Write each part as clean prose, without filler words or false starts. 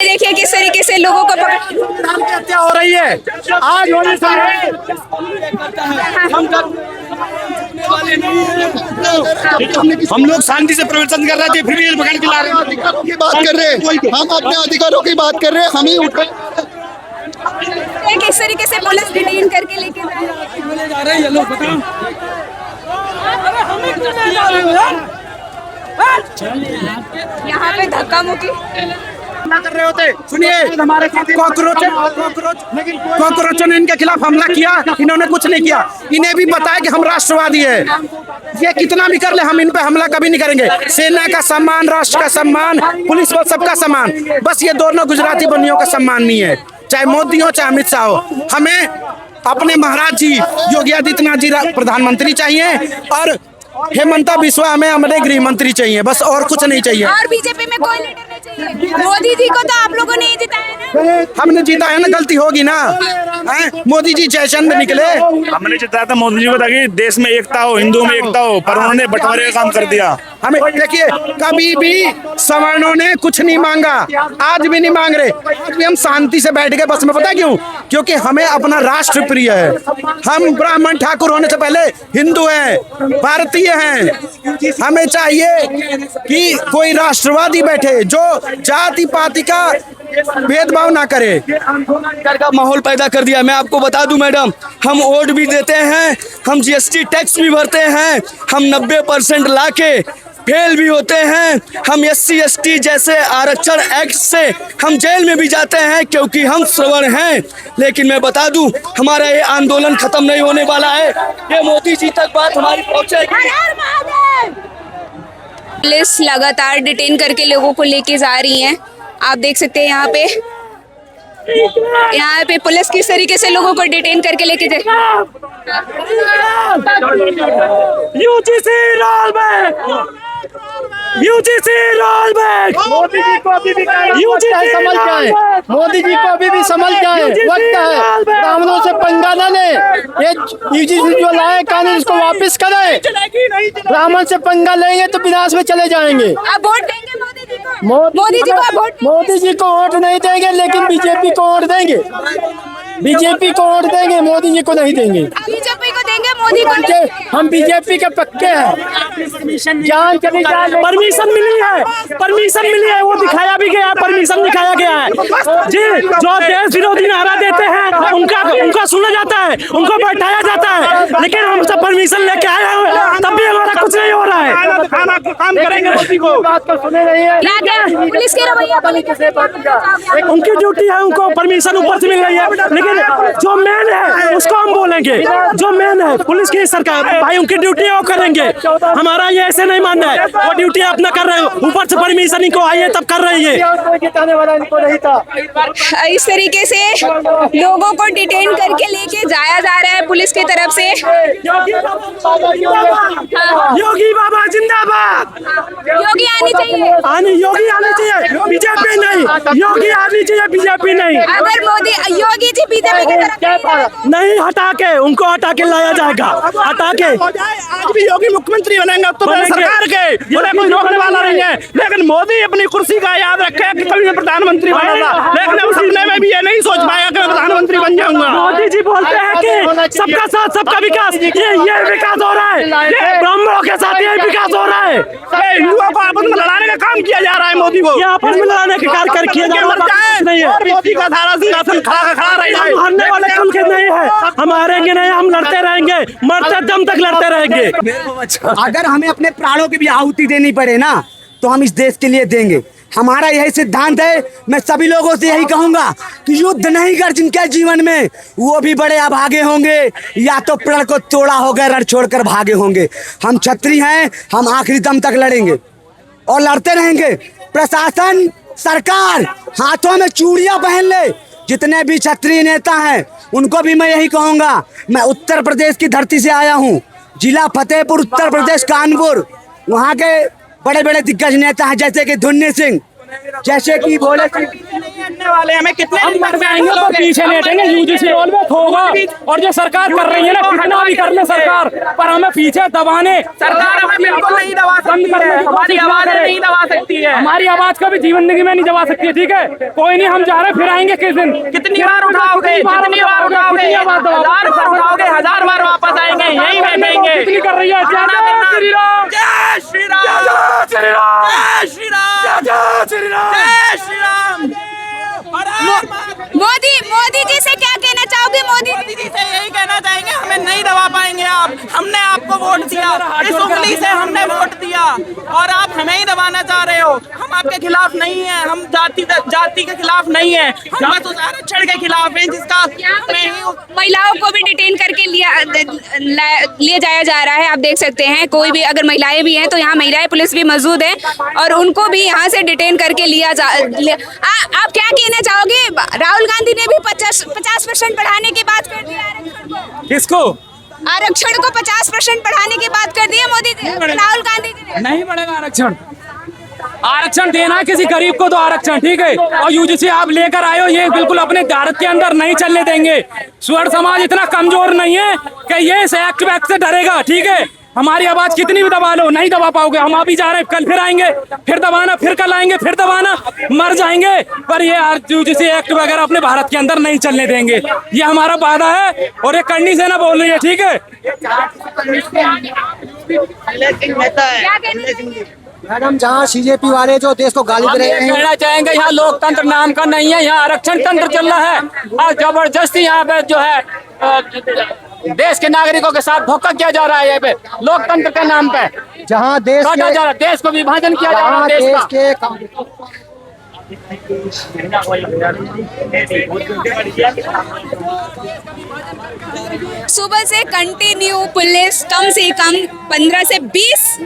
देखिए किस तरीके से लोगों को हत्या हो रही है आज होने हम लोग शांति से प्रदर्शन कर रहे थे, फिर भी पकड़ के ला रहे हैं। अधिकारों की बात कर रहे हैं, हम अपने अधिकारों की बात कर रहे हैं, हम ही उठ किस तरीके से पुलिस डिटेन करके लेके जा रहे हैं। लोग यहाँ पे धक्का मुक्की कर रहे होते। सुनिए, कॉकरोचों ने इनके खिलाफ हमला किया, इन्होंने कुछ नहीं किया। इन्हें भी बताया कि हम राष्ट्रवादी है, ये कितना भी कर ले हम इन पे हमला कभी नहीं करेंगे। सेना का सम्मान, राष्ट्र का सम्मान, पुलिस बल सबका सम्मान, बस ये दोनों गुजराती बंदियों का सम्मान नहीं है, चाहे मोदी हो चाहे अमित शाह हो। हमें अपने महाराज जी योगी आदित्यनाथ जी प्रधानमंत्री चाहिए और हेमंता बिस्वा हमें हमारे गृह मंत्री चाहिए, बस और कुछ नहीं चाहिए। और बीजेपी में कोई लीडर नहीं चाहिए। मोदी जी को तो आप लोगों ने ही जिताया ना। हमने जीता है ना, गलती होगी ना। मोदी जी जयचंद निकले, हमने जिताया था मोदी जी को ताकि देश में एकता हो, हिंदुओं में एकता हो, पर उन्होंने बंटवारे का काम कर दिया। हमें देखिए कभी भी सवर्णों ने कुछ नहीं मांगा, आज भी नहीं मांग रहे। आज भी हम शांति से बैठ गए बस में, पता क्यों? क्योंकि हमें अपना राष्ट्र प्रिय है। हम ब्राह्मण ठाकुर होने से पहले हिंदू हैं, भारतीय हैं। हमें चाहिए कि कोई राष्ट्रवादी बैठे जो जाति पाति का भेदभाव ना करे। का माहौल पैदा कर दिया। मैं आपको बता दूं मैडम, हम वोट भी देते हैं, हम जीएसटी टैक्स भी भरते हैं, हम 90% लाके फेल भी होते हैं, हम SC ST जैसे आरक्षण एक्ट से हम जेल में भी जाते हैं क्योंकि हम श्रवण हैं। लेकिन मैं बता दूं, हमारा ये आंदोलन खत्म नहीं होने वाला है, ये मोदी जी तक बात हमारी पहुंचेगी। पुलिस लगातार डिटेन करके लोगों को लेके जा रही है। आप देख सकते हैं यहाँ पे पुलिस किस तरीके से लोगों को डिटेन करके लेके जाए। UGC roll back, UGC roll back. Modi ji को अभी भी समझ जाए, मोदी जी को अभी भी समझ जाए, वक्त है। ब्राह्मणों से पंगा न ले, ये यूजीसी जो लाए कानून इसको वापस करे। ब्राह्मण से पंगा लेंगे तो विनाश में चले जाएंगे। आप वोट देंगे मोदी जी को? मोदी जी को वोट नहीं देंगे, लेकिन बीजेपी को वोट देंगे। बीजेपी को वोट देंगे, मोदी जी को नहीं देंगे। बीजेपी को देंगे, मोदी को नहीं। हम बीजेपी के पक्के हैं। जान चली जाए, परमिशन मिली है, वो दिखाया भी गया है, परमिशन दिखाया गया है जी। जो देश विरोधी नारा देते हैं उनका सुना जाता है, उनको बैठाया जाता है, लेकिन हम सब परमिशन लेके आए हैं, तब भी हमारा कुछ नहीं हो रहा है। काम करेंगे मोदी को, बात को सुने नहीं है। पुलिस के रवैया उनकी ड्यूटी है, उनको परमिशन ऊपर से मिल रही है, लेकिन जो मेन है उसको हम बोलेंगे। जो मेन है पुलिस की सरकार, भाई उनकी ड्यूटी है वो करेंगे, हमारा ये ऐसे नहीं मानना है। वो ड्यूटी अपना कर रहे हो, ऊपर से परमिशन इनको आइए तब कर रही है। इस तरीके से लोगों को डिटेन करके लेके जाया जा रहा है पुलिस की तरफ से। योगी बाबा जिंदाबाद, योगी आनी चाहिए, योगी आनी चाहिए, बीजेपी नहीं। योगी आनी चाहिए, बीजेपी नहीं। अगर मोदी योगी जी बीजेपी की तरफ नहीं, हटा के उनको हटा के लाया जाएगा, हटा के। आज भी योगी मुख्यमंत्री बनेंगे तो सरकार के बोले कोई रोकने वाला नहीं है। लेकिन मोदी अपनी कुर्सी का याद रखे कि कभी मैं प्रधानमंत्री बना था, लेकिन उस समय में भी ये नहीं सोच पाया कि मैं प्रधानमंत्री बन जाऊंगा। मोदी जी बोलते हैं कि सबका साथ सबका विकास, ये विकास हो रहा है, ये ब्राह्मणों के साथ ये विकास हो रहा है। हिंदुओं को आपस में लड़ाने का काम किया जा रहा है मोदी को, ये आपस में लड़ाने के कार्य किया जा रहा है, नहीं है। मोदी का धारा सिंहासन खड़ा रहा है। मरने वाले कुल के नहीं है, हम हारेंगे नहीं, हम लड़ते रहेंगे, मरते दम तक लड़ते रहेंगे। अगर हमें अपने प्राणों की भी आहुति देनी पड़े ना, तो हम इस देश के लिए देंगे। हमारा यही सिद्धांत है। मैं सभी लोगों से यही कहूंगा कि युद्ध नहीं कर जिनके जीवन में, वो भी बड़े अभागे होंगे, या तो प्रण को तोड़ा होगा, रण छोड़कर भागे होंगे। हम क्षत्रिय हैं, हम आखिरी दम तक लड़ेंगे और लड़ते रहेंगे। प्रशासन, सरकार हाथों में चूड़ियां पहन ले। जितने भी क्षत्रिय नेता हैं उनको भी मैं यही कहूंगा। मैं उत्तर प्रदेश की धरती से आया हूं, जिला फतेहपुर, उत्तर प्रदेश, कानपुर। वहां के बड़े बड़े दिग्गज नेता हैं, जैसे कि धुन्नी सिंह, जैसे कि भोले सिंह, लड़ने वाले हमें कितने हम मर जाएंगे तो पीछे लेटेंगे, यूजीसी रोल में होगा। और जो सरकार कर रही है ना, कितना भी कर ले सरकार, पर हमें पीछे दबाने, सरकार हमें बिल्कुल नहीं दबा सकती है, हमारी आवाज नहीं दबा सकती है, हमारी आवाज कभी जिंदगी में नहीं दबा सकती है। ठीक है, कोई नहीं, हम जा रहे, फिर आएंगे किस दिन। कितनी बार उठाओगे, जितनी बार उठाओगे, 1000 बार उठाओगे, 1000 बार वापस आएंगे, यही बैठेंगे। कितनी कर रही है? जय श्री राम, जय श्री राम, जय श्री राम, जय श्री राम, जय श्री राम, जय श्री राम। मोदी जी से क्या कहना चाहोगे? मोदी जी से यही कहना चाहेंगे, हमें नहीं दबा पाएंगे आप। हमने आपको वोट दिया, इस उंगली से हमने वोट दिया और आप हमें ही दबाना चाह रहे हो। हम आपके खिलाफ नहीं है, हम जाति के खिलाफ नहीं है, हम बस उस आरक्षण के खिलाफ हैं जिसका महिलाओं को भी डिटेन करके ले जाया जा रहा है। आप देख सकते हैं, कोई भी अगर महिलाएं भी हैं तो यहाँ महिलाएं पुलिस भी मौजूद है और उनको भी यहाँ से डिटेन करके आप क्या कहना चाहोगे? राहुल गांधी ने भी 50% बढ़ाने की बात कर दी आरक्षण को। किसको? आरक्षण को 50% बढ़ाने की बात कर दी है मोदी जी, राहुल गांधी जी ने। नहीं बढ़ेगा आरक्षण। आरक्षण देना है किसी गरीब को तो आरक्षण, ठीक है। और यूजीसी आप लेकर आए हो, ये बिल्कुल अपने भारत के अंदर नहीं चलने देंगे। स्वर्ण समाज इतना कमजोर नहीं है कि ये इस एक्ट से डरेगा, ठीक है। हमारी आवाज कितनी भी दबा लो, नहीं दबा पाओगे। हम अभी जा रहे हैं, कल फिर आएंगे, फिर दबाना, फिर कल आएंगे, फिर दबाना, मर जाएंगे। पर ये यूजीसी एक्ट वगैरह अपने भारत के अंदर नहीं चलने देंगे, ये हमारा वादा है और ये करनी सेना बोल रही है, ठीक है। मैडम, जहाँ बीजेपी वाले जो देश को गाली दे रहे हैं, कहना चाहेंगे यहाँ लोकतंत्र नाम का नहीं है, यहाँ आरक्षण तंत्र चल रहा है और जबरदस्ती यहाँ पे जो है देश के नागरिकों के साथ धोखा किया जा रहा है। यहाँ पे लोकतंत्र के नाम पे जहाँ देश काटा जा रहा है, देश को विभाजन किया जा रहा है, देश का। सुबह से कंटिन्यू पुलिस कम से कम 15 से 20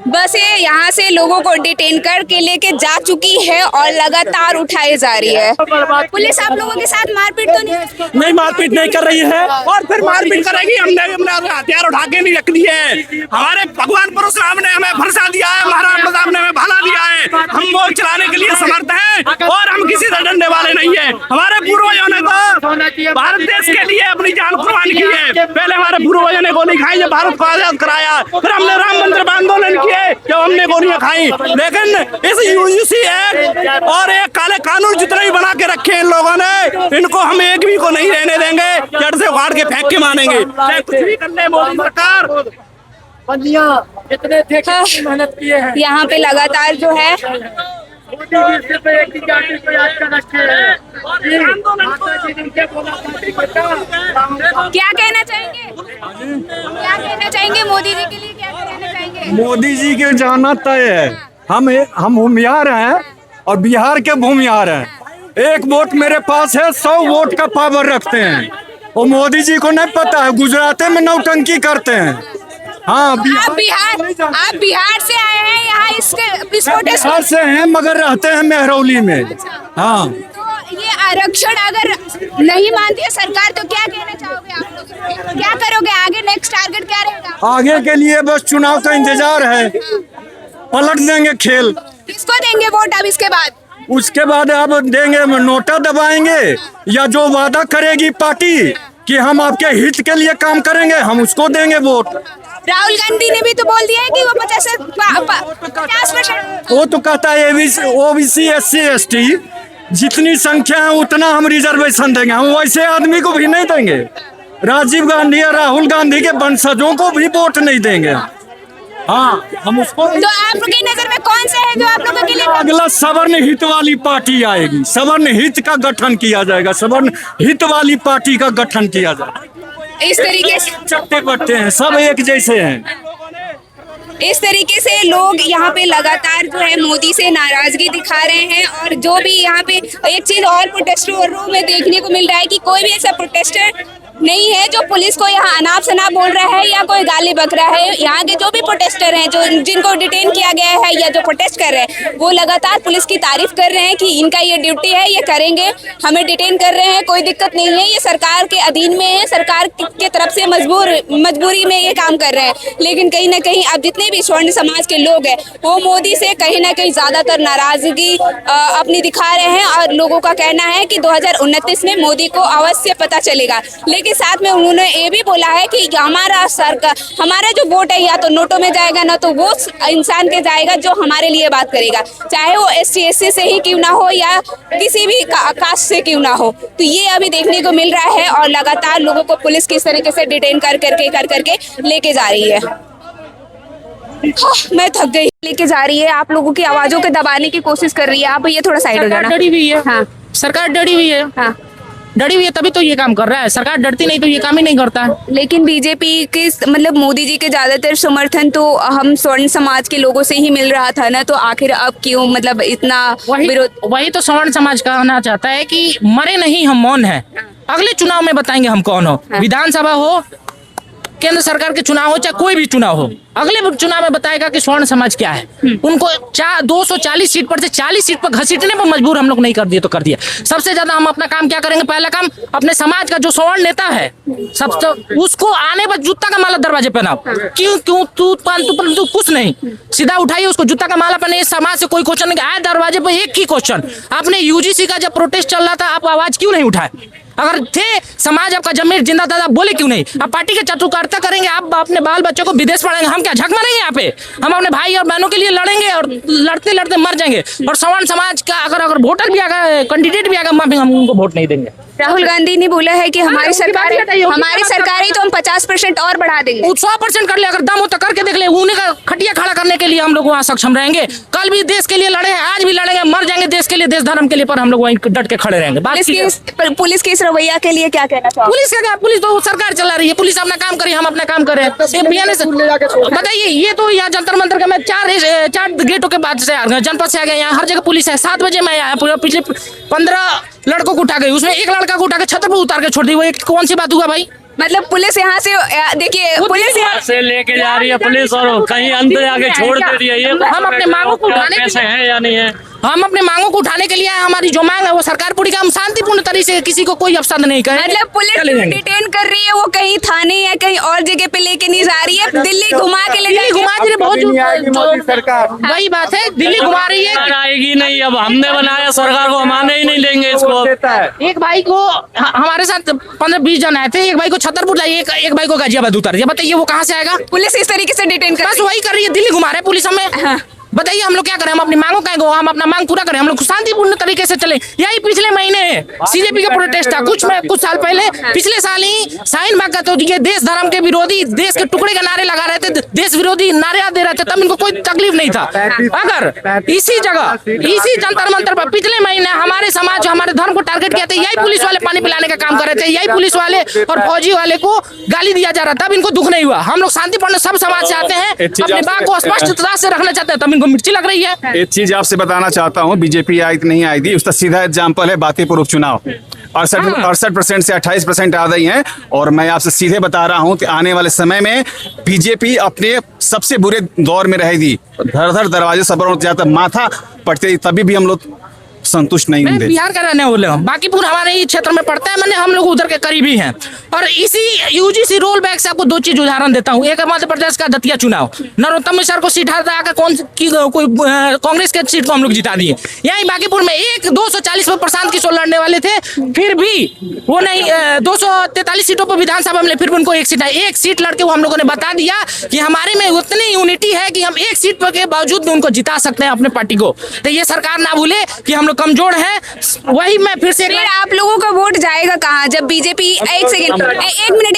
बसें यहाँ से लोगों को डिटेन करके लेके जा चुकी है और लगातार उठाई जा रही है। पुलिस आप लोगों के साथ मारपीट तो नहीं मारपीट नहीं कर रही है और फिर मारपीट करेगी। हमने हथियार उठा के नहीं रख दिए हैं। हमारे भगवान परशुराम ने हमें भरोसा दिया है, महाराणा प्रताप ने हमें भाला दिया है। हम वो चलाने के लिए समर्थ हैं और हम किसी से डरने वाले नहीं है। हमारे पूर्वजों ने तो भारत देश के लिए अपनी जान कुर्बान की है। पहले हमारे पूर्वजों ने गोली खाई, जब भारत को आजाद कराया, फिर हमने राम मंदिर आंदोलन किए जब हमने गोलियां खाई। लेकिन इस यूजीसी एक्ट और एक काले कानून जितने भी बना के रखे इन लोगों ने, इनको हम एक भी को नहीं रहने देंगे। जड़ से उखाड़ के फेंक के मानेंगे, चाहे कुछ भी कर ले मोदी सरकार। इतने मेहनत किए हैं, यहाँ पे लगातार जो है क्या कहना चाहेंगे? क्या कहना चाहेंगे मोदी जी के लिए? क्या कहना चाहेंगे? मोदी जी के जाना तय है। हम भूमिहार हैं और बिहार के भूमिहार हैं। एक वोट मेरे पास है, 100 वोट का पावर रखते हैं। और मोदी जी को नहीं पता है, गुजरात में नौटंकी करते हैं। हाँ, आप बिहार से आए हैं यहाँ बिहार से हैं मगर रहते हैं मेहरौली में। हाँ, तो ये आरक्षण अगर नहीं मानती है सरकार तो क्या कहना चाहोगे आप लोग? क्या करोगे आगे? नेक्स्ट टारगेट क्या रहेगा? आगे के लिए बस चुनाव का इंतजार है, पलट देंगे खेल। किसको देंगे वोट अब इसके बाद? उसके बाद अब देंगे, नोटा दबाएंगे या जो वादा करेगी पार्टी कि हम आपके हित के लिए काम करेंगे, हम उसको देंगे वोट। राहुल गांधी ने भी तो बोल दिया है कि वो 50%। वो तो कहता है ओबीसी SC ST जितनी संख्या है उतना हम रिजर्वेशन देंगे। हम वैसे आदमी को भी नहीं देंगे। राजीव गांधी या राहुल गांधी के वंशजों को भी वोट नहीं देंगे। हाँ, हम उसको। तो आपकी नजर में कौन सा है जो आप लोगों के लिए? अगला सवर्ण हित वाली पार्टी आएगी। सवर्ण हित का गठन किया जाएगा, सवर्ण हित वाली पार्टी का गठन किया जाएगा। इस तरीके से चट्टे बट्टे हैं, सब एक जैसे हैं। इस तरीके से लोग यहाँ पे लगातार जो है मोदी से नाराजगी दिखा रहे हैं। और जो भी यहाँ पे एक चीज और प्रोटेस्टरों में देखने को मिल रहा है कि कोई भी ऐसा प्रोटेस्टर नहीं है जो पुलिस को यहाँ अनाप शनाप बोल रहा है या कोई गाली बक रहा है। यहाँ के जो भी प्रोटेस्टर हैं, जो जिनको डिटेन किया गया है या जो प्रोटेस्ट कर रहे हैं, वो लगातार पुलिस की तारीफ कर रहे हैं कि इनका ये ड्यूटी है, ये करेंगे, हमें डिटेन कर रहे हैं, कोई दिक्कत नहीं है, ये सरकार के अधीन में है, सरकार की तरफ से मजबूरी में ये काम कर रहे हैं। लेकिन कहीं ना कहीं अब जितने भी स्वर्ण समाज के लोग हैं वो मोदी से कहीं ना कहीं ज्यादातर नाराजगी अपनी दिखा रहे हैं और लोगों का कहना है कि 2029 में मोदी को अवश्य पता चलेगा। लेकिन साथ में उन्होंने ये भी बोला है कि हमारा सरकार, हमारा जो वोट है या तो नोटों में जाएगा ना तो वो इंसान के जाएगा जो हमारे लिए बात करेगा, चाहे वो SC/SC से ही क्यों ना हो या किसी भी कास्ट से क्यों ना हो। तो ये अभी देखने को मिल रहा है और लगातार लोगों को पुलिस किस तरीके से डिटेन कर करके लेके जा रही है। मैं थक गई। लेके जा रही है, आप लोगों की आवाजों को दबाने की कोशिश कर रही है। आप ये थोड़ा साइड हो जाना। डरी हुई है। हाँ, सरकार डरी हुई है। हाँ, डरी हुई है तभी तो ये काम कर रहा है। सरकार डरती नहीं तो ये काम ही नहीं करता है। लेकिन बीजेपी के मतलब मोदी जी के ज्यादातर समर्थन तो हम स्वर्ण समाज के लोगों से ही मिल रहा था ना, तो आखिर अब क्यों मतलब इतना विरोध? वही तो स्वर्ण समाज कहना चाहता है कि मरे नहीं, हम मौन हैं। अगले चुनाव में बताएंगे हम कौन हो, विधानसभा हो, केंद्र सरकार के चुनाव हो, चाहे कोई भी चुनाव हो, अगले चुनाव में बताएगा कि स्वर्ण समाज क्या है। उनको 240 सीट पर से 40 सीट पर घसीटने पर मजबूर हम लोग नहीं कर दिए तो कर दिया। सबसे ज्यादा हम अपना काम क्या करेंगे? पहला काम अपने समाज का जो स्वर्ण नेता है सबसे उसको आने पर जूता का माला दरवाजे पहनाओ। क्यों तू कुछ नहीं, सीधा उठाइए उसको जूता का माला पहनाइए। समाज से कोई क्वेश्चन नहीं आए दरवाजे पर, एक ही क्वेश्चन, आपने UGC का जब प्रोटेस्ट चल रहा था आप आवाज क्यों नहीं उठाए? अगर थे समाज आपका जमीर जिंदा था, बोले क्यों नहीं? आप पार्टी के चतुर्कारिता करेंगे, आप अपने बाल बच्चों को विदेश पढ़ाएंगे, हम क्या झक मारेंगे? यहाँ पे हम अपने भाई और बहनों के लिए लड़ेंगे और लड़ते लड़ते मर जाएंगे। और सवर्ण समाज का अगर वोटर भी आएगा, कैंडिडेट भी आएगा, हम उनको वोट नहीं देंगे। राहुल गांधी ने बोला है कि हमारी सरकार ही तो हम 50% और बढ़ा देंगे। 100% कर ले, अगर दम हो तो करके देख ले। उन्हीं का खटिया खड़ा करने के लिए हम लोग वहाँ सक्षम रहेंगे। कल भी देश के लिए लड़े हैं, आज भी लड़ेंगे, मर जाएंगे देश के लिए, देश धर्म के लिए, पर हम लोग वहीं डट के खड़े रहेंगे। पुलिस के इस रवैया के लिए क्या कहना चाहोगे? पुलिस तो सरकार चला रही है, पुलिस अपना काम करे, हम अपना काम करें। बताइए, ये तो यहाँ जंतर मंतर का मैं 4 गेटों के बाद से आ गया, जनपद से आ गया, यहाँ हर जगह पुलिस है। 7 बजे मैं आया, पिछले 15 लड़कों को उठा गई, उसमें एक लड़का को उठा के छत पर उतार के छोड़ दी। वो एक कौन सी बात हुआ भाई? मतलब पुलिस यहाँ से देखिए, पुलिस यहाँ से लेके जा रही है पुलिस और कहीं अंदर आके छोड़ दे रही है। ये हम अपने मांगों को उठाने कैसे है या नहीं है? हम अपने मांगों को उठाने के लिए हमारी जो मांग है वो सरकार पूरी का, हम शांतिपूर्ण तरीके से किसी को कोई अपशब्द नहीं कहे। मतलब पुलिस डिटेन कर रही है, वो कहीं थाने या कहीं और जगह पे लेके नहीं जा रही है, दिल्ली घुमा के ले दिल्ली घुमा रही है। बहुत सरकार वही बात है, दिल्ली घुमा रही है। आएगी नहीं, अब हमने बनाया सरकार को, हम आने ही नहीं देंगे इसको। एक भाई को हमारे साथ 15-20 जन आए थे, एक भाई को छतरपुर लाइए, एक भाई को गाजियाबाद उतार दिया। बताइए वो कहाँ से आएगा? पुलिस इस तरीके से डिटेन कर, बस वही कर रही है, दिल्ली घुमा रहे पुलिस हमें। बताइए हम लोग क्या करें? हम अपनी मांगों का हम अपना मांग पूरा करें, हम लोग शांतिपूर्ण तरीके से चले। यही पिछले महीने CJP का प्रोटेस्ट था, कुछ साल पहले, पिछले साल ही शाहीन बाग का, तो ये देश धर्म के विरोधी, देश के टुकड़े के नारे लगा रहे थे, देश विरोधी नारे दे रहे थे, तब इनको कोई तकलीफ नहीं था। अगर इसी जगह, इसी जंतर मंतर पर पिछले महीने हमारे समाज, हमारे धर्म को टारगेट किया था, यही पुलिस वाले पानी पिलाने का काम कर रहे थे, यही पुलिस वाले और फौजी वाले को गाली दिया जा रहा, तब इनको दुख नहीं हुआ। हम लोग शांतिपूर्ण सब समाज से आते हैं, अपनी बात को स्पष्टता से रखना चाहते हैं, तब इनको मिर्ची लग रही है। एक चीज आपसे बताना चाहता हूँ, बीजेपी आई नहीं आई थी, उसका सीधा एग्जाम्पल है बांकीपुर उपचुनाव। 68% से 28% आ गई हैं। और मैं आपसे सीधे बता रहा हूँ कि आने वाले समय में बीजेपी अपने सबसे बुरे दौर में रहेगी। धर दरवाजे सबर जाता माथा पड़ते, तभी भी हम लोग संतुष्ट नहीं होंगे। बिहार का रहने वाले हम, बांकीपुर हमारे ही क्षेत्र में पड़ता है, मैंने हम लोग उधर के करीबी हैं। और इसी UGC रोल बैक से आपको 2 चीज उदाहरण देता हूँ। एक मध्य प्रदेश का दतिया चुनाव, नरोत्तम मिश्र को सीट हटा कर कोई कांग्रेस के सीट को हम लोग जिता दिए। यही बांकीपुर में 240 में प्रशांत किशोर लड़ने वाले थे, फिर भी वो नहीं, 243 सीटों पर विधानसभा में, फिर भी उनको 1 सीट है। 1 सीट लड़के वो हम लोगों ने बता दिया कि हमारे में उतनी यूनिटी है कि हम 1 सीट पर के बावजूद भी उनको जिता सकते हैं अपने पार्टी को। तो ये सरकार ना भूले कि हम लोग कमजोर है। वही मैं फिर से, आप लोगों का वोट जाएगा कहाँ जब बीजेपी? एक मिनट,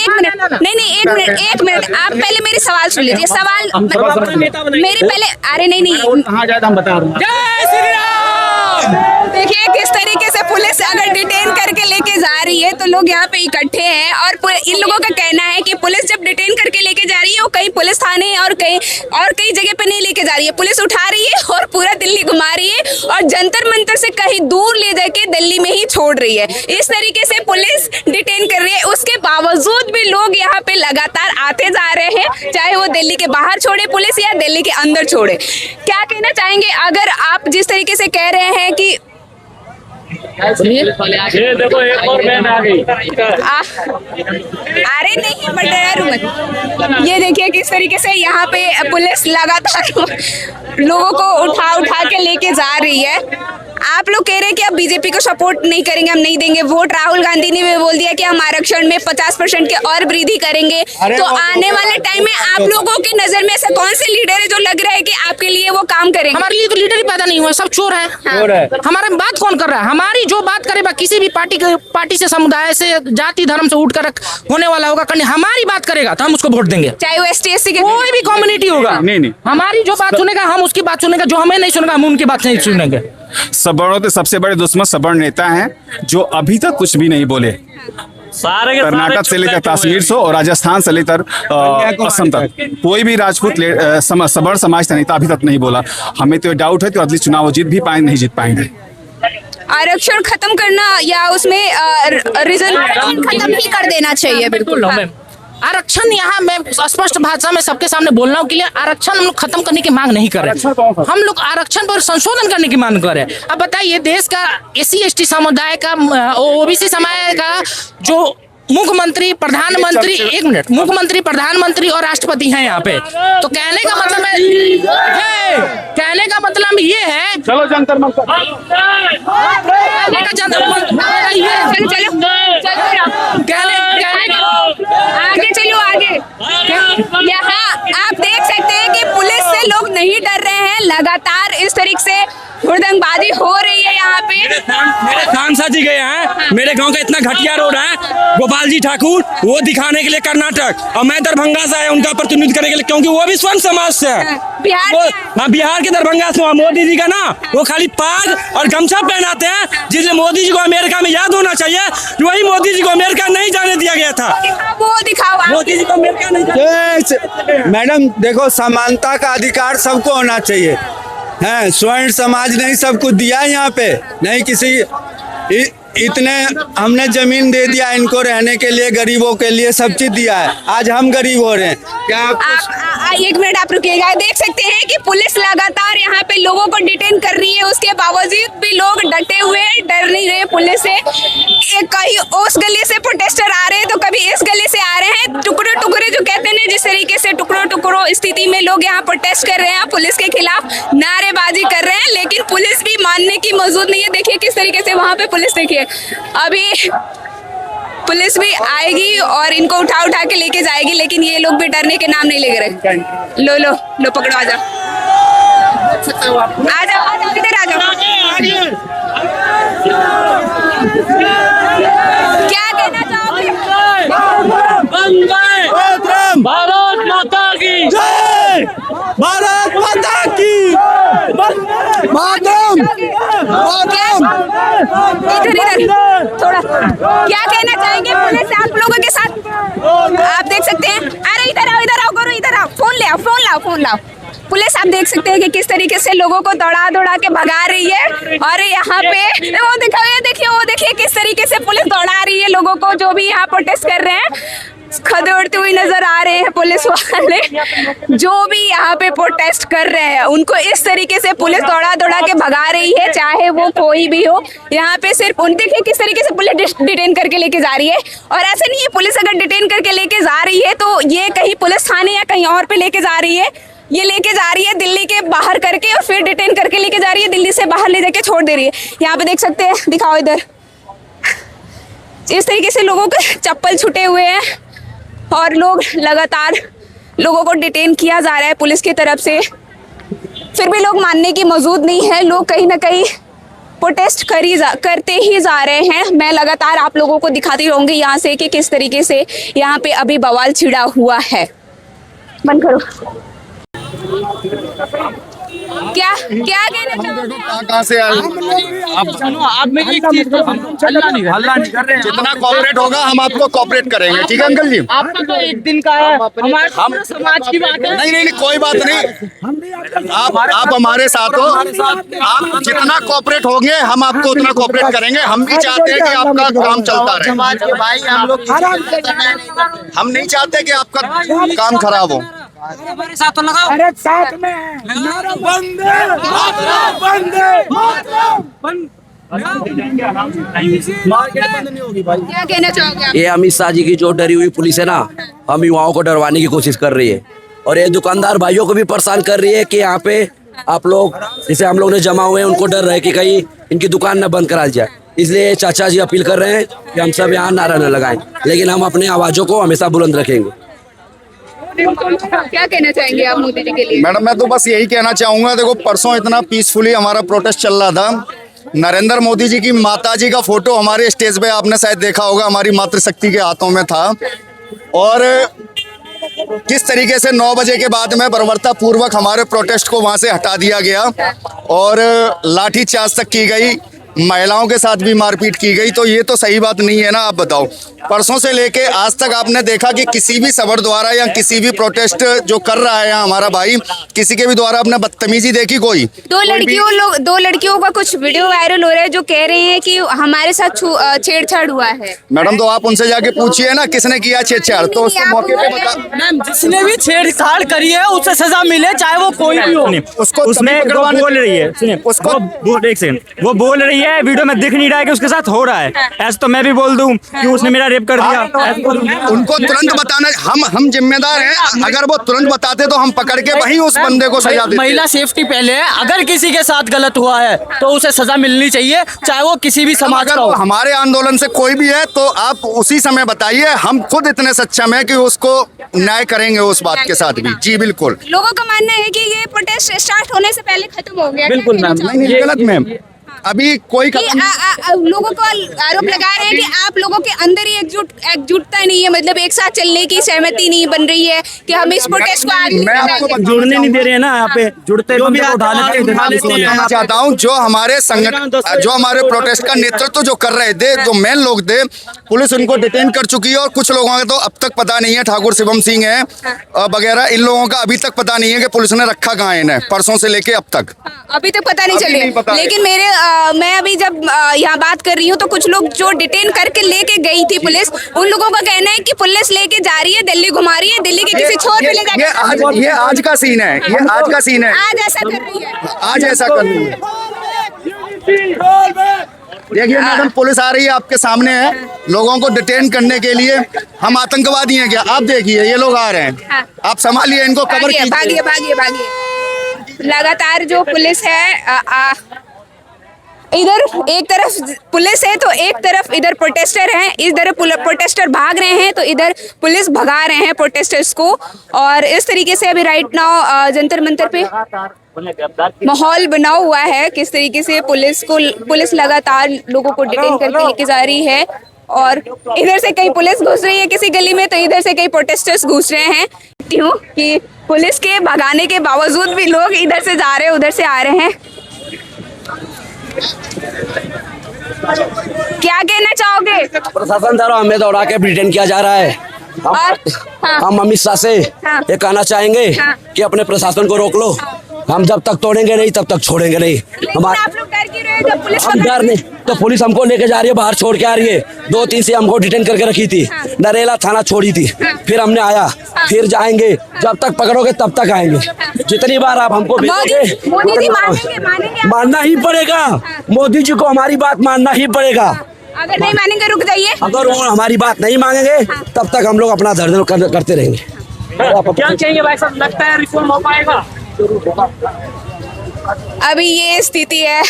नहीं, एक मिनट, आप पहले मेरे सवाल सुन लीजिए। सवाल मेरे पहले, अरे नहीं, हम बता रहे हैं। जय श्री राम। देखिए किस तरीके से पुलिस अगर डिटेन करके लेके जा रही है तो लोग यहाँ पे इकट्ठे हैं, और इन लोगों का कहना है कि पुलिस जब डिटेन करके लेके जा रही है वो कहीं पुलिस थाने और कई जगह पे नहीं लेके जा रही है, पुलिस उठा रही है और पूरा दिल्ली घुमा रही है और जंतर मंतर से कहीं दूर ले जाके दिल्ली में ही छोड़ रही है। इस तरीके से पुलिस डिटेन कर रही है, उसके बावजूद भी लोग यहाँ पे लगातार आते जा रहे हैं, चाहे वो दिल्ली के बाहर छोड़े पुलिस या दिल्ली के अंदर छोड़े। क्या कहना चाहेंगे अगर आप जिस तरीके से कह रहे हैं कि ये देखो एक और वैन आ गई। अरे नहीं बट डरो मत। ये देखिए किस तरीके से यहाँ पे पुलिस लगातार लोगों को उठा के लेके जा रही है। आप लोग कह रहे हैं कि अब बीजेपी को सपोर्ट नहीं करेंगे, हम नहीं देंगे वोट। राहुल गांधी ने भी बोल दिया कि हम आरक्षण में 50% के और वृद्धि करेंगे। तो आने वाले टाइम में आप लोगों की नजर में ऐसा कौन से लीडर है जो लग रहा है कि आपके लिए वो काम करेंगे? हमारे लिए तो लीडर ही पैदा नहीं हुआ, सब चोर है। हमारा बात कौन कर रहा है? हमारी जो बात करे किसी भी पार्टी से, समुदाय से, जाति धर्म से उठकर होने वाला होगा, हमारी बात करेगा तो हम उसको वोट देंगे, चाहे वो ST/SC के कोई भी कम्युनिटी होगा। नहीं। हमारी जो बात सुनेगा हम उसकी बात सुनेगा, जो हमें नहीं सुनेगा हम उनकी बात नहीं सुनेंगे। सवर्णों के सबसे बड़े दुश्मन सवर्ण नेता हैं जो अभी तक कुछ भी नहीं बोले। कर्नाटक से लेकर कश्मीर से और राजस्थान से लेकर असम तक कोई भी राजपूत सवर्ण समाज का नेता अभी तक नहीं बोला। हमें तो डाउट है कि अगली चुनाव वो जीत भी पाएंगे नहीं जीत पाएंगे। आरक्षण खत्म करना या उसमें रीजन खत्म ही कर देना चाहिए। बिल्कुल आरक्षण यहाँ मैं स्पष्ट भाषा में सबके सामने बोल रहा हूँ कि आरक्षण हम लोग खत्म करने की मांग नहीं कर रहे, हम लोग आरक्षण पर संशोधन करने की मांग कर रहे हैं। अब बताइए देश का SC/ST समुदाय का, OBC समाज का जो मुख्यमंत्री, प्रधानमंत्री, एक मिनट, मुख्यमंत्री, प्रधानमंत्री और राष्ट्रपति हैं यहाँ पे, तो कहने का मतलब ये है, चलो जंतर मंतर आगे चलो आगे। यहाँ आप देख सकते हैं कि पुलिस से लोग नहीं डर रहे हैं, लगातार इस तरीके से हुड़दंगबाजी हो रही है यहाँ पे। मेरे सांसद जी गए हैं, मेरे गांव का इतना घटिया रोड है, गोपाल जी ठाकुर, वो दिखाने के लिए कर्नाटक, और मैं दरभंगा से आया उनका प्रतिनिधित्व करने के लिए, क्योंकि वो भी स्वर्ण समाज से है। बिहार के दरभंगा से। मोदी जी का ना वो खाली पाग और गमछा पहनाते हैं, जिससे मोदी जी को अमेरिका में याद होना चाहिए, वही मोदी जी को अमेरिका नहीं जाने दिया गया था। वो दिखाओ, मोदी जी को अमेरिका नहीं। मैडम देखो, समानता का अधिकार सबको होना चाहिए है। स्वर्ण समाज नहीं सब कुछ दिया यहाँ पे, नहीं किसी इतने हमने जमीन दे दिया इनको रहने के लिए, गरीबों के लिए सब चीज दिया है। आज हम गरीब हो रहे हैं क्या? एक मिनट आप रुकिएगा। देख सकते हैं कि पुलिस लगातार यहाँ पे लोगों को डिटेन कर रही है, उसके बावजूद भी लोग डटे हुए हैं, डर नहीं रहे पुलिस से। कहीं उस गली से प्रोटेस्टर आ रहे हैं तो कभी इस गली से आ रहे हैं। टुकड़े टुकड़े जो कहते हैं, जिस तरीके से टुकड़ों स्थिति में लोग यहाँ प्रोटेस्ट कर रहे हैं, पुलिस के खिलाफ नारेबाजी कर रहे हैं, लेकिन पुलिस भी मानने की मौजूद नहीं है। देखिए किस तरीके से वहाँ पे पुलिस, देखिए अभी पुलिस भी आएगी और इनको उठा के लेके जाएगी, लेकिन ये लोग भी डरने के नाम नहीं ले रहे। लो पकड़ो, आ जाओ इधर आ जाओ। क्या कहना चाहोगे? भारत माता की जय, भारत माता की इधर थोड़ा क्या कहना चाहेंगे पुलिस आप लोगों के साथ? आप देख सकते हैं, अरे इधर आओ करो, इधर आओ, फोन लाओ। पुलिस आप देख सकते हैं कि किस तरीके से लोगों को दौड़ा के भगा रही है। और यहाँ पे वो देखिए किस तरीके से पुलिस दौड़ा रही है लोगों को, जो भी यहाँ प्रोटेस्ट कर रहे हैं। खदेड़ते हुए नजर आ रहे हैं पुलिस वाले, जो भी यहाँ पे प्रोटेस्ट कर रहे हैं उनको इस तरीके से पुलिस दौड़ा के भगा रही है, चाहे वो कोई भी हो। यहाँ पे सिर्फ उन देखिए किस तरीके से पुलिस डिटेन करके लेके जा रही है। और ऐसा नहीं है, पुलिस अगर डिटेन करके लेके जा रही है तो ये कहीं पुलिस थाने या कहीं और पे लेके जा रही है। ये लेके जा रही है दिल्ली के बाहर करके और फिर डिटेन करके लेके जा रही है, दिल्ली से बाहर ले जाके छोड़ दे रही है। यहाँ पे देख सकते हैं, दिखाओ इधर, इस तरीके से लोगों के चप्पल छूटे हुए हैं और लोग लगातार लोगों को डिटेन किया जा रहा है पुलिस की तरफ से। फिर भी लोग मानने की मौजूद नहीं है, लोग कहीं ना कहीं प्रोटेस्ट करते ही जा रहे हैं। मैं लगातार आप लोगों को दिखाती रहूंगी यहाँ से कि किस तरीके से यहाँ पे अभी बवाल छिड़ा हुआ है। बंद करो। क्या क्या कहना चाहोगे कहाँ से आए? जितना कॉपरेट होगा हम आपको कॉपरेट करेंगे, ठीक है अंकल जी? आपका तो एक दिन का है, हमारे पूरे समाज की बात है। नहीं नहीं नहीं, कोई बात नहीं। आप हमारे साथ हो, आप जितना कॉपरेट होंगे हम आपको उतना कॉपरेट करेंगे। हम भी चाहते हैं कि आपका काम चलता रहे। समाज के भाई हम लोग हम नहीं चाहते कि आपका काम खराब हो। हमारे साथ तो लगाओ। अरे साथ में नारा बंद क्या कहना चाहोगे आप? ये अमित शाह जी की जो डरी हुई पुलिस है ना, हम युवाओं को डरवाने की कोशिश कर रही है और ये दुकानदार भाइयों को भी परेशान कर रही है कि यहाँ पे आप लोग जैसे हम लोग ने जमा हुए हैं, उनको डर रहे कि कहीं इनकी दुकान न बंद करा जाए। इसलिए चाचा जी अपील कर रहे हैं कि हम सब यहाँ नारा न लगाएं, लेकिन हम अपने आवाज़ों को हमेशा बुलंद रखेंगे। क्या कहना चाहेंगे आप मोदी जी के लिए? मैडम मैं तो बस यही कहना चाहूंगा, देखो परसों इतना पीसफुली हमारा प्रोटेस्ट चल रहा था, नरेंद्र मोदी जी की माता जी का फोटो हमारे स्टेज पे आपने शायद देखा होगा, हमारी मातृशक्ति के हाथों में था। और किस तरीके से 9 बजे के बाद में बर्बरता पूर्वक हमारे प्रोटेस्ट को वहां से हटा दिया गया और लाठीचार्ज तक की गई, महिलाओं के साथ भी मारपीट की गई। तो ये तो सही बात नहीं है ना, आप बताओ। परसों से लेके आज तक आपने देखा कि किसी भी सबर द्वारा या किसी भी प्रोटेस्ट जो कर रहा है यहाँ हमारा भाई, किसी के भी द्वारा आपने बदतमीजी देखी कोई? दो लड़कियों का कुछ वीडियो वायरल हो रहा है जो कह रहे हैं कि हमारे साथ छेड़छाड़ हुआ है। मैडम तो आप उनसे जाके पूछिए ना किसने किया छेड़छाड़, तो उसको मौके पे बता। मैम जिसने भी छेड़छाड़ करी है उसे सजा मिले, चाहे वो कोई भी हो। उसको उसमें वो बोल रही है, सुनिए उसको एक सेकंड, वो बोल रही है वीडियो में दिख नहीं रहा है कि उसके साथ हो रहा है। ऐसा तो मैं भी बोल दूं कि उसने मेरा रेप कर दिया। उनको तुरंत बताना, हम जिम्मेदार हैं। अगर वो तुरंत बताते तो हम पकड़ के वहीं उस बंदे को सजा देते। महिला सेफ्टी पहले है, अगर किसी के साथ गलत हुआ है तो उसे सजा मिलनी चाहिए, चाहे वो किसी भी समाज अगर का हो। हमारे आंदोलन से कोई भी है तो आप उसी समय बताइए, हम खुद इतने सक्षम है कि उसको न्याय करेंगे उस बात के साथ भी। जी बिल्कुल। लोगों का मानना है कि ये प्रोटेस्ट स्टार्ट होने से पहले खत्म हो गया। बिल्कुल मैम, नहीं गलत मैम, अभी कोई लोगों को आरोप लगा रहे हैं कि आप लोगों के अंदर ही एकजुटता नहीं है, मतलब एक साथ चलने की सहमति नहीं बन रही है कि हम इस प्रोटेस्ट को आगे मैं आपको जुड़ने नहीं दे रहे हैं ना, यहाँ पे जुड़ते कहना चाहता हूँ, जो हमारे संगठन, जो हमारे प्रोटेस्ट का नेतृत्व जो कर रहे थे, जो मेन लोग थे, पुलिस उनको डिटेन कर चुकी है और कुछ लोगों का तो अब तक पता नहीं है, ठाकुर शिवम सिंह है वगैरह, इन लोगों का अभी तक पता नहीं है कि पुलिस ने रखा कहाँ है इन्हें, परसों से लेके अब तक अभी तक पता नहीं चले। लेकिन मैं अभी जब यहाँ बात कर रही हूँ तो कुछ लोग जो डिटेन करके लेके गई थी पुलिस, उन लोगों का कहना है कि पुलिस लेके जा रही है, दिल्ली घुमा रही है, दिल्ली के किसी छोर पे ले जाके। ये आज का सीन है, ये आज का सीन है, आज ऐसा कर रही है, आज ऐसा कर रही है। देखिए मैडम, पुलिस आ रही है आपके सामने है लोगों को डिटेन करने के लिए। हम आतंकवादी हैं क्या? आप देखिए ये लोग आ रहे हैं, हाँ। आप संभालिए इनको, कवर कीजिए। भागिए। लगातार जो पुलिस है, इधर एक तरफ पुलिस है तो एक तरफ इधर प्रोटेस्टर हैं, इधर प्रोटेस्टर भाग रहे हैं तो इधर पुलिस भगा रहे हैं प्रोटेस्टर्स को। और इस तरीके से अभी राइट नाउ जंतर मंतर पे माहौल बना हुआ है, किस तरीके से पुलिस लगातार लोगों को डिटेन करके लेके जा रही है। और इधर से कहीं पुलिस घुस रही है किसी गली में तो इधर से कई प्रोटेस्टर्स घुस रहे हैं। कि पुलिस के भगाने के बावजूद भी लोग इधर से जा रहे हैं, उधर से आ रहे हैं। क्या कहना चाहोगे? प्रशासन द्वारा हमें दौड़ा के डिटेन किया जा रहा है। हम अमित शाह से ये कहना चाहेंगे कि अपने प्रशासन को रोक लो। हम जब तक तोड़ेंगे नहीं तब तक छोड़ेंगे नहीं। आप लोग डर क्यों रहे हैं जब पुलिस? हम डर नहीं, तो पुलिस हमको लेके जा रही है, बाहर छोड़ के आ रही है। 2-3 से हमको डिटेन करके रखी थी, नरेला थाना छोड़ी थी, फिर हमने आया, फिर जाएंगे, जब तक पकड़ोगे तब तक आएंगे। जितनी बार आप हमको भेजोगे, मोदी जी मानेंगे मानना ही पड़ेगा। मोदी जी को हमारी बात मानना ही पड़ेगा। अगर नहीं मानेंगे रुक जाइए। अगर वो हमारी बात नहीं मांगेंगे तब तक हम लोग अपना धरना करते रहेंगे। क्या चाहिए भाई साहब, लगता है रिफॉर्म हो पाएगा? अभी ये स्थिति है।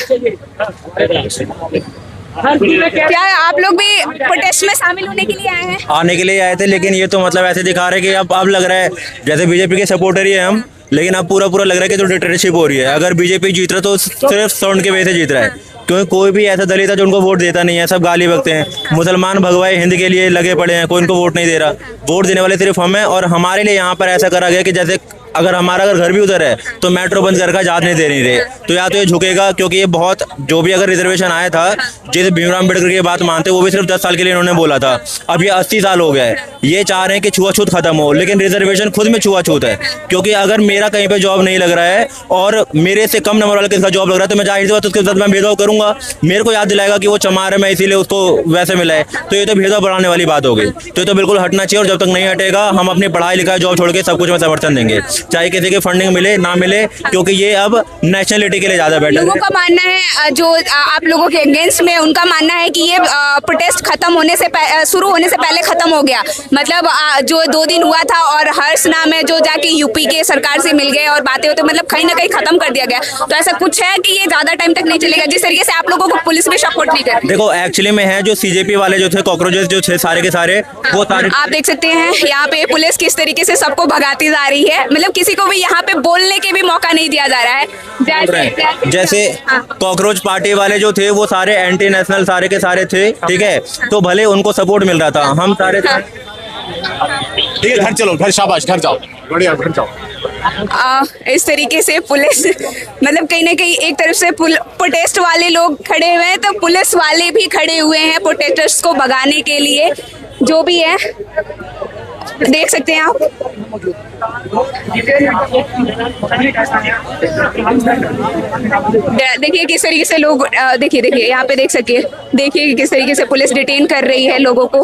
क्या आप लोग भी प्रोटेस्ट में शामिल होने के लिए आए हैं? आने के लिए आए थे, लेकिन ये तो मतलब ऐसे दिखा रहे हैं कि अब लग रहा है जैसे बीजेपी के सपोर्टर ही है हम, लेकिन अब पूरा लग रहा है कि तो डिक्टेटरशिप हो रही है। अगर बीजेपी जीत रहा तो सिर्फ साउंड के वजह से जीत रहा है, क्योंकि कोई भी ऐसा दलित है जो उनको वोट देता नहीं है, सब गाली बकते हैं। मुसलमान भगवाए हिंद के लिए लगे पड़े हैं, कोई उनको वोट नहीं दे रहा। वोट देने वाले सिर्फ हम हैं, और हमारे लिए यहाँ पर ऐसा करा गया कि जैसे अगर हमारा अगर घर भी उधर है तो मेट्रो बंद करके जात नहीं दे नहीं रहे, तो या तो ये झुकेगा, क्योंकि ये बहुत जो भी अगर रिजर्वेशन आया था, जैसे भीमराव अम्बेडकर की बात मानते वो भी सिर्फ 10 साल के लिए इन्होंने बोला था, अब ये 80 साल हो गया है। ये चाह रहे हैं कि छुआछूत खत्म हो, लेकिन रिजर्वेशन खुद में छुआछूत है, क्योंकि अगर मेरा कहीं पे जॉब नहीं लग रहा है और मेरे से कम नंबर वाले किसका जॉब लग रहा है तो मैं जाहिर सी बात उसके साथ मैं भेदभाव करूंगा। मेरे को याद दिलाएगा कि वो चमार है, मैं इसीलिए उसको वैसे मिला है, तो ये तो भेदभाव बढ़ाने वाली बात हो गई। तो ये तो बिल्कुल हटना चाहिए, और जब तक नहीं हटेगा हम अपनी पढ़ाई लिखाई जॉब छोड़ के सब कुछ में समर्थन देंगे, चाहे किसी की फंडिंग मिले ना मिले, क्योंकि ये अब नेशनलिटी के लिए ज्यादा बेटर है। लोगों का मानना है, जो आप लोगों के अगेंस्ट में उनका मानना है कि ये प्रोटेस्ट खत्म होने से शुरू होने से पहले खत्म हो गया, मतलब जो 2 दिन हुआ था और हर्ष नाम है जो जाके यूपी के सरकार से मिल गए और बातें होते मतलब कहीं ना कहीं खत्म कर दिया गया, तो ऐसा कुछ है कि ये ज्यादा टाइम तक नहीं चलेगा, जिस तरीके से आप लोगों को पुलिस भी सपोर्ट नहीं कर रही? देखो एक्चुअली में है जो सीजेपी वाले जो थे कॉकरोचेस जो थे सारे के सारे वो सारे, आप देख सकते हैं यहाँ पे पुलिस किस तरीके से सबको भगाती जा रही है, मतलब किसी को भी यहाँ पे बोलने के भी मौका नहीं दिया जा रहा है। जैसे कॉकरोच पार्टी वाले जो थे वो सारे एंटी नेशनल सारे के सारे थे, ठीक है, तो भले उनको सपोर्ट मिल रहा था, हम सारे ठीक है, घर चलो, घर शाबाश, घर जाओ, बढ़िया, घर जाओ। इस तरीके से पुलिस मतलब कहीं ना कहीं एक तरफ से प्रोटेस्ट वाले लोग खड़े हुए हैं तो पुलिस वाले भी खड़े हुए हैं प्रोटेस्टर्स को भगाने के लिए, जो भी है देख सकते हैं आप। देखिए किस तरीके से लोग देखिए यहाँ पे देख सकिए, देखिए किस तरीके से पुलिस डिटेन कर रही है लोगों को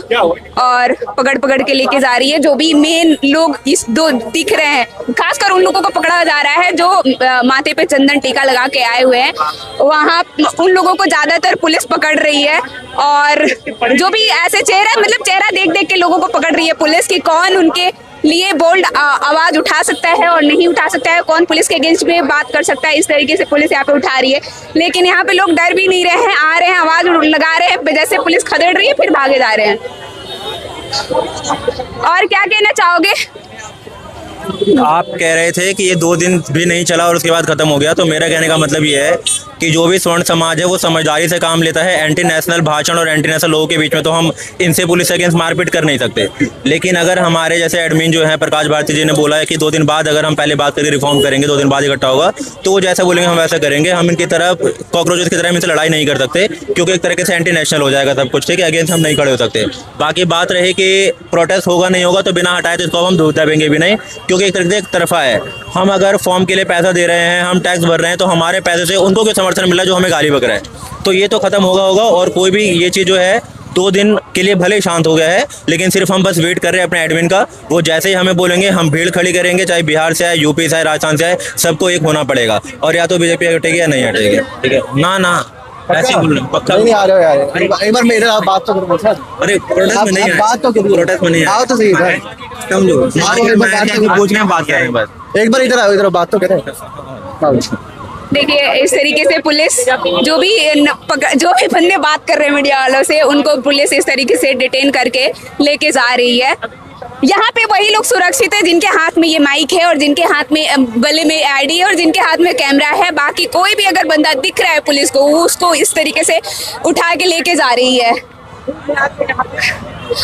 और पकड़ के लेके जा रही है। जो भी मेन लोग इस दो दिख रहे हैं, खासकर उन लोगों को पकड़ा जा रहा है जो माथे पे चंदन टीका लगा के आए हुए हैं, वहाँ उन लोगों को ज्यादातर पुलिस पकड़ रही है। और जो भी ऐसे मतलब चेहरा देख के लोगों को पकड़ रही है पुलिस कि कौन उनके लिए बोल्ड आवाज उठा सकता है और नहीं उठा सकता है, कौन पुलिस के अगेंस्ट में बात कर सकता है। इस तरीके से पुलिस यहाँ पे उठा रही है, लेकिन यहाँ पे लोग डर भी नहीं रहे हैं, आ रहे हैं, आवाज लगा रहे हैं, जैसे पुलिस खदेड़ रही है फिर भागे जा रहे हैं। और क्या कहना चाहोगे? आप कह रहे थे कि ये 2 दिन भी नहीं चला और उसके बाद खत्म हो गया, तो मेरा कहने का मतलब ये है कि जो भी स्वर्ण समाज है वो समझदारी से काम लेता है। एंटी नेशनल भाषण और एंटी नेशनल लोगों के बीच में तो हम इनसे पुलिस अगेंस्ट मारपीट कर नहीं सकते, लेकिन अगर हमारे जैसे एडमिन जो है प्रकाश भारती जी ने बोला है कि 2 दिन बाद अगर हम पहले बात करके रिफॉर्म करेंगे, 2 दिन बाद इकट्ठा होगा, तो वो जैसा बोलेंगे हम वैसा करेंगे। हम इनकी तरफ कॉकरोचेस की तरह इनसे लड़ाई नहीं कर सकते, क्योंकि एक तरीके से एंटी नेशनल हो जाएगा सब कुछ, ठीक है, अगेंस्ट हम नहीं खड़े हो सकते। बाकी बात रही कि प्रोटेस्ट होगा नहीं होगा, तो बिना हटाए तो इसको हम दबेंगे भी नहीं, क्योंकि एक तरीके से एक तरफा है। हम अगर फॉर्म के लिए पैसा दे रहे हैं, हम टैक्स भर रहे हैं, तो हमारे पैसे से उनको क्यों समर्थन मिल रहा है जो हमें गाली बक रहा है? तो ये तो खत्म होगा। और कोई भी ये चीज़ जो है 2 दिन के लिए भले शांत हो गया है, लेकिन सिर्फ हम बस वेट कर रहे हैं अपने एडमिन का। वो जैसे ही हमें बोलेंगे हम भीड़ खड़ी करेंगे, चाहे बिहार से आए, यूपी से आए, राजस्थान से आए, सबको एक होना पड़ेगा। और या तो बीजेपी हटेगी या नहीं हटेगी, ठीक है ना ऐसे बोल रहे पक्का नहीं आ रहे हो यार, एक बार मेरे साथ बात तो करो सर। अरे प्रोटेस्ट में नहीं है, बात तो करो, प्रोटेस्ट में नहीं है, आओ तो सही इधर, समझो पूछ रहे हैं, बात कर रहे हैं बस। एक बार इधर आओ, इधर बात तो करें। देखिए इस तरीके से पुलिस जो भी बंदे बात कर रहे हैं मीडिया वालों से, उनको पुलिस इस तरीके से डिटेन करके लेके जा रही है। यहाँ पे वही लोग सुरक्षित है जिनके हाथ में ये माइक है और जिनके हाथ में गले में आईडी है और जिनके हाथ में कैमरा है। बाकी कोई भी अगर बंदा दिख रहा है पुलिस को, वो उसको इस तरीके से उठा के लेके जा रही है।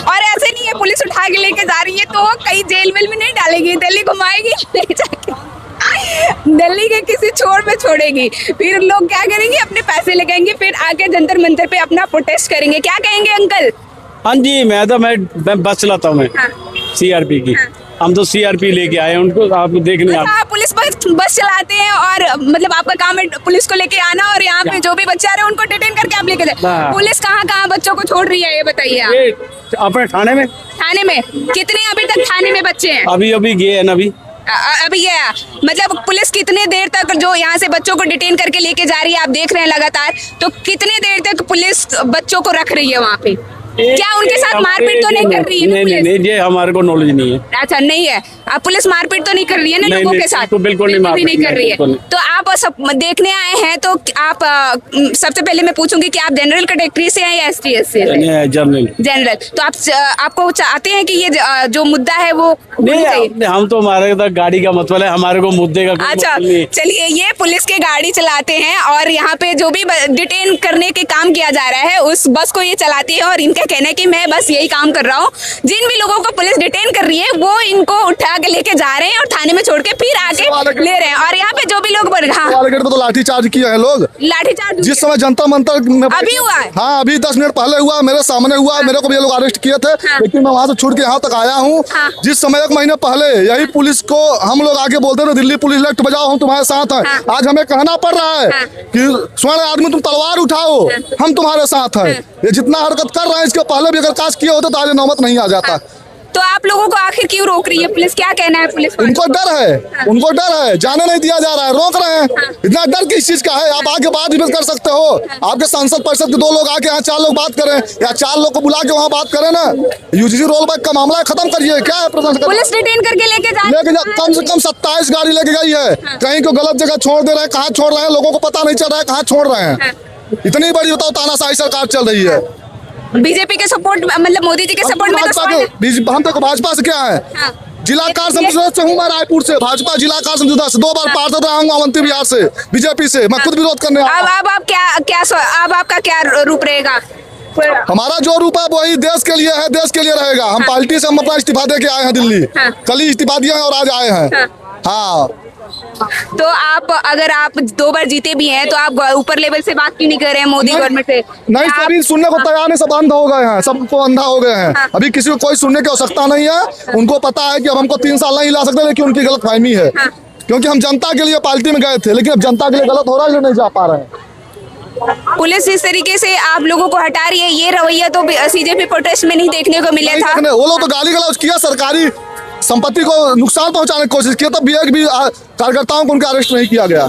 और ऐसे नहीं है पुलिस उठा के लेके जा रही है तो कहीं जेल वेल में नहीं डालेगी, दिल्ली घुमाएगी ले जाके, दिल्ली के किसी छोर में छोड़ेगी। फिर लोग क्या करेंगे, अपने पैसे लगाएंगे, फिर आके जंतर मंतर पे अपना प्रोटेस्ट करेंगे। क्या कहेंगे अंकल? हाँ जी, मैं बस चलाता हूँ, मैं सीआरपी की। हम तो सीआरपी लेके आए हैं उनको, आप देखने आप पुलिस बस चलाते हैं और मतलब आपका काम है पुलिस को लेके आना, और यहाँ पे जो भी बच्चे आ रहे हैं उनको डिटेन करके आप लेके जाए। पुलिस कहाँ बच्चों को छोड़ रही है ये बताइए आप? अपने थाने में कितने अभी तक थाने में बच्चे हैं? अभी गए हैं अभी गया, मतलब पुलिस कितने देर तक जो यहाँ से बच्चों को डिटेन करके लेके जा रही है, आप देख रहे हैं लगातार, तो कितने देर तक पुलिस बच्चों को रख रही है वहाँ पे? क्या उनके साथ मारपीट तो नहीं कर रही है? नहीं, ये हमारे को नॉलेज नहीं है। अच्छा, नहीं है, आप पुलिस मारपीट तो नहीं कर रही है ना लोगों के साथ? तो बिल्कुल नहीं कर रही है। तो आप सब देखने आए हैं, तो आप सबसे पहले मैं पूछूंगी कि आप जनरल कैटेगरी से हैं या ST से? जनरल। तो आपको चाहते हैं कि ये जो मुद्दा है वो नहीं, हम तो हमारे तक गाड़ी का मतलब है, हमारे को मुद्दे का। अच्छा चलिए, ये पुलिस के गाड़ी चलाते हैं और यहाँ पे जो भी डिटेन करने के काम किया जा रहा है उस बस को ये चलाती है और इनके क्या कहना है कि मैं बस यही काम कर रहा हूँ। जिन भी लोगों को पुलिस डिटेन कर रही है वो इनको उठा के लेके जा रहे हैं और थाने में छोड़ के फिर आके ले रहे हैं। और यहाँ पे जो भी लोग गेट पे तो लाठी चार्ज किया है लोग, लाठीचार्ज जिस समय जनता मंतर अभी हुआ है। हाँ, अभी 10 मिनट पहले हुआ, मेरे सामने हुआ। मेरे को भी ये लोग अरेस्ट किए थे, लेकिन मैं वहाँ से छूट के यहाँ तक आया हूँ। जिस समय 1 महीने पहले यही पुलिस को हम लोग आगे बोलते थे दिल्ली पुलिस लेफ्ट बजाओ, हम तुम्हारे साथ हैं। आज हमें कहना पड़ रहा है कि स्वर्ण आदमी तुम तलवार उठाओ, हम तुम्हारे साथ हैं। ये जितना हरकत कर रहे हैं इसके पहले भी अगर काश किए होते तो आज नौबत नहीं आ जाता। तो आप लोगों को आखिर क्यों रोक रही है पुलिस? क्या कहना है पुलिस? उनको डर है, उनको डर है, जाने नहीं दिया जा रहा है, रोक रहे हैं। इतना डर किस चीज का है? आप आगे बात भी कर सकते हो। आपके सांसद परिषद के 2 लोग आके यहाँ 4 लोग बात करें, या 4 लोग को बुला के वहाँ बात करें ना। यूजीसी रोल बैक का मामला खत्म करिए। क्या है प्रशासन? पुलिस डिटेन करके लेके कम से कम 27 गाड़ी लेके गई है। कहीं को गलत जगह छोड़ दे रहे हैं, कहाँ छोड़ रहे हैं लोगों को पता नहीं चल रहा है, कहाँ छोड़ रहे हैं। इतनी बड़ी बताओ तानाशाही सरकार चल रही है। बीजेपी के सपोर्ट मतलब मोदी जी के सपोर्ट में तो हम तो भाजपा से क्या है, जिला कार्य समिति सदस्य हूँ मैं रायपुर से, भाजपा जिला कार्य समिति सदस्य 2 बार पार्षद रहा हूँ अवंती बिहार से, बीजेपी से। मैं खुद विरोध करने अब आपका क्या रूप रहेगा? हमारा जो रूप है वही देश के लिए है, देश के लिए रहेगा। हम पार्टी से हम अपना इस्तीफा दे के आए हैं दिल्ली, कल ही इस्तीफा दिया है और आज आए हैं। हाँ, तो अगर आप 2 बार जीते भी हैं तो आप ऊपर लेवल से बात क्यों नहीं कर रहे हैं मोदी गवर्नमेंट से? नहीं, सभी सुनने को तैयार नहीं, सब अंधा हो गए हैं, सबको अंधा हो गए हैं। अभी किसी को कोई सुनने की आवश्यकता नहीं है। उनको पता है कि अब हमको 3 साल नहीं ला सकते, लेकिन उनकी गलतफहमी है। क्योंकि हम जनता के लिए पार्टी में गए थे, लेकिन अब जनता के लिए गलत हो रहा है, नहीं जा पा रहे हैं। पुलिस इस तरीके से आप लोगों को हटा रही है, ये रवैया तो सीजेपी प्रोटेस्ट में नहीं देखने को मिला था। वो लोग तो गाली गलौज किया, सरकारी संपत्ति को नुकसान पहुंचाने की कोशिश की, तब भी एक भी कार्यकर्ताओं को उनका अरेस्ट नहीं किया गया।